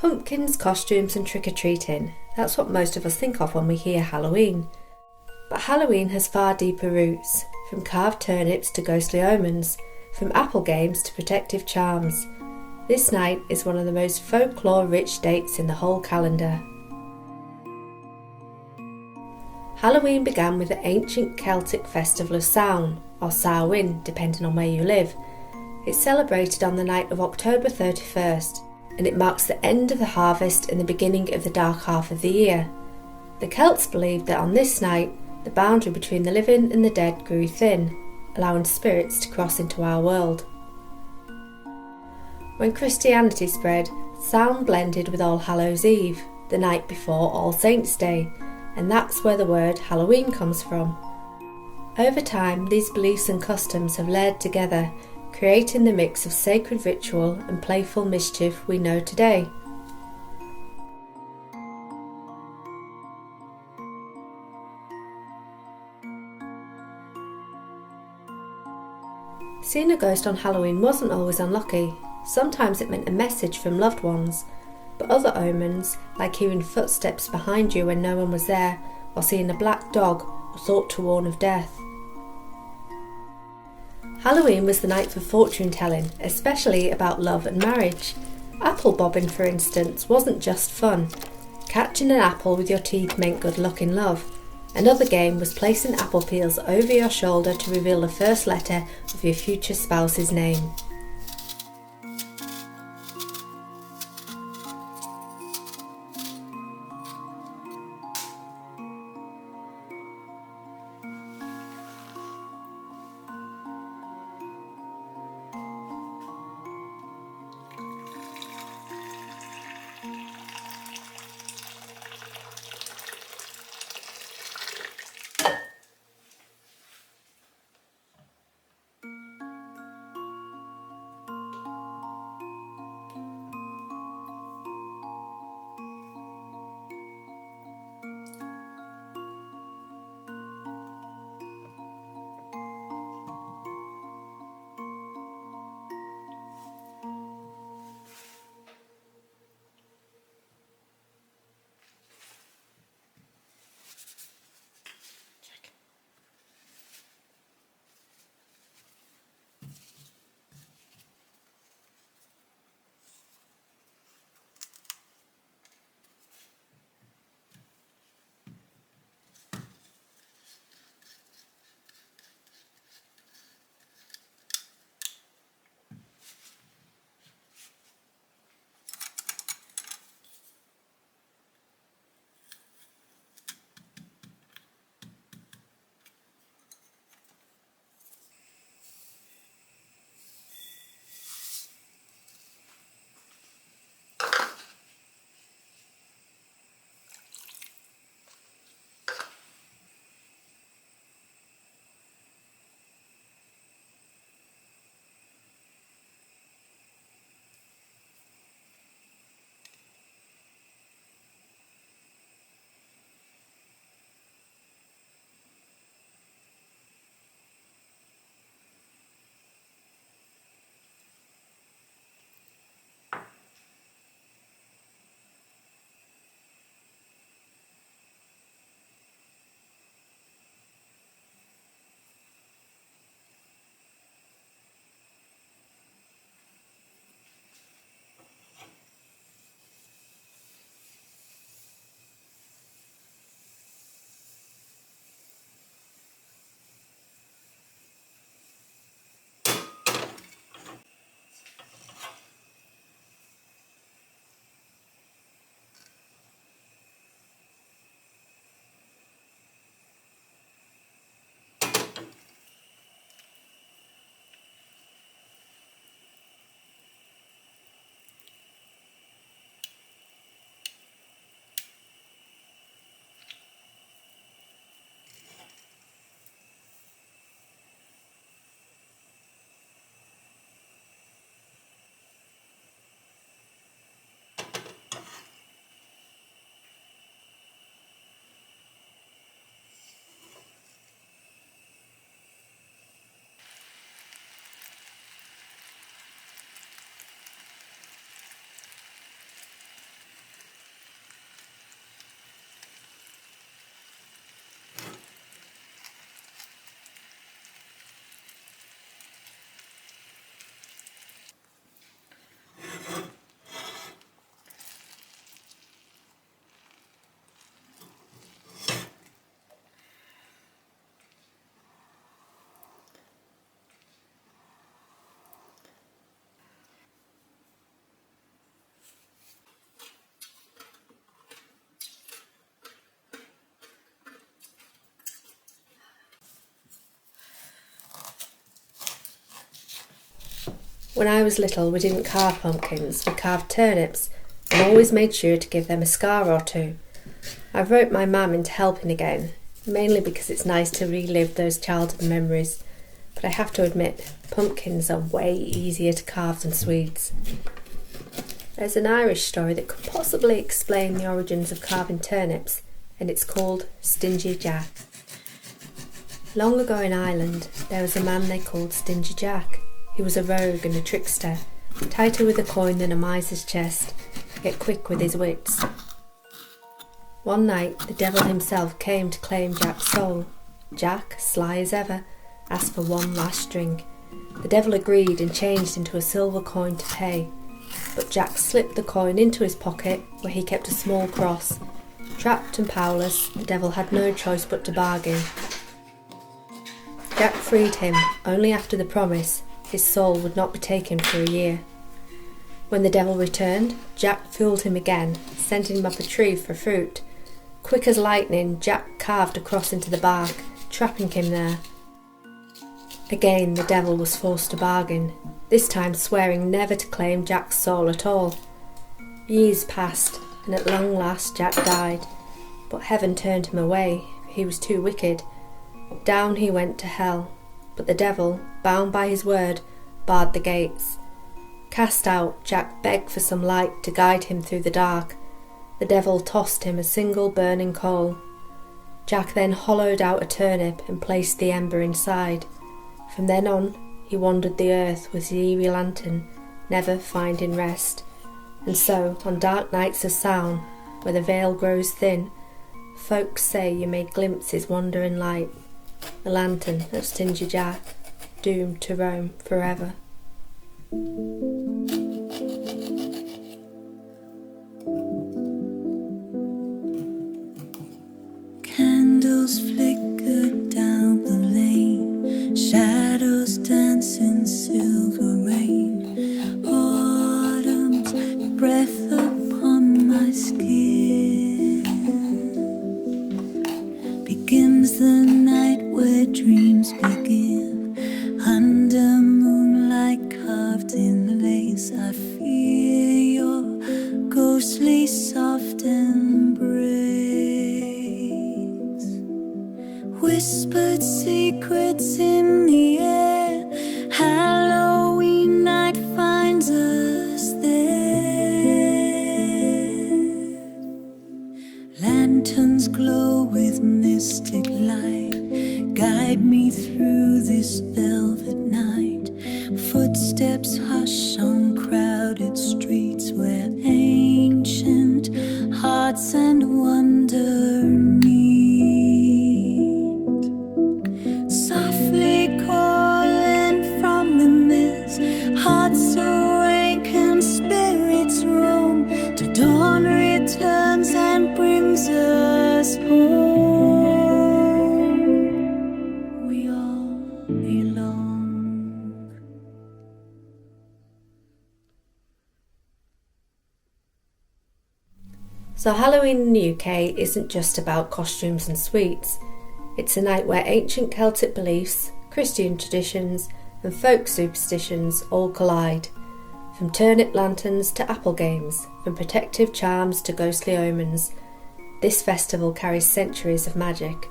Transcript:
Pumpkins, costumes and trick-or-treating. That's what most of us think of when we hear Halloween. But Halloween has far deeper roots, from carved turnips to ghostly omens, from apple games to protective charms. This night is one of the most folklore-rich dates in the whole calendar. Halloween began with the ancient Celtic festival of Samhain, or Samhain, depending on where you live. It's celebrated on the night of October 31st, and it marks the end of the harvest and the beginning of the dark half of the year. The Celts believed that on this night, the boundary between the living and the dead grew thin, allowing spirits to cross into our world. When Christianity spread, Samhain blended with All Hallows' Eve, the night before All Saints' Day, and that's where the word Halloween comes from. Over time, these beliefs and customs have layered together, creating the mix of sacred ritual and playful mischief we know today. Seeing a ghost on Halloween wasn't always unlucky. Sometimes it meant a message from loved ones, but other omens, like hearing footsteps behind you when no one was there, or seeing a black dog, were thought to warn of death. Halloween was the night for fortune telling, especially about love and marriage. Apple bobbing, for instance, wasn't just fun. Catching an apple with your teeth meant good luck in love. Another game was placing apple peels over your shoulder to reveal the first letter of your future spouse's name. When I was little, we didn't carve pumpkins, we carved turnips and always made sure to give them a scar or two. I've roped my mum into helping again, mainly because it's nice to relive those childhood memories, but I have to admit, pumpkins are way easier to carve than swedes. There's an Irish story that could possibly explain the origins of carving turnips, and it's called Stingy Jack. Long ago in Ireland, there was a man they called Stingy Jack. He was a rogue and a trickster, tighter with a coin than a miser's chest, yet quick with his wits. One night, the devil himself came to claim Jack's soul. Jack, sly as ever, asked for one last drink. The devil agreed and changed into a silver coin to pay, but Jack slipped the coin into his pocket where he kept a small cross. Trapped and powerless, the devil had no choice but to bargain. Jack freed him only after the promise his soul would not be taken for a year. When the devil returned, Jack fooled him again, sending him up a tree for fruit. Quick as lightning, Jack carved a cross into the bark, trapping him there. Again the devil was forced to bargain, this time swearing never to claim Jack's soul at all. Years passed, and at long last Jack died, but heaven turned him away, for he was too wicked. Down he went to hell, but the devil, bound by his word, barred the gates. Cast out, Jack begged for some light to guide him through the dark. The devil tossed him a single burning coal. Jack then hollowed out a turnip and placed the ember inside. From then on, he wandered the earth with his eerie lantern, never finding rest. And so, on dark nights of Samhain, where the veil grows thin, folks say you may glimpse his wandering light, the lantern of Stingy Jack, doomed to roam forever. Candles flicker down the lane, shadows dance in silver rain. Autumn's breath upon my skin. Begins the night where dreams begin. Under moonlight carved in lace, I fear your ghostly soft embrace. Whispered secrets in the air, Halloween night finds us there. Lanterns glow with mystic light, guide me through this velvet night. Footsteps hush on crowded streets where ancient hearts and wonder meet. Softly calling from the mist, hearts awaken, spirits roam, till dawn returns and brings us home. We all belong. So Halloween in the UK isn't just about costumes and sweets. It's a night where ancient Celtic beliefs, Christian traditions and folk superstitions all collide. From turnip lanterns to apple games, from protective charms to ghostly omens, this festival carries centuries of magic.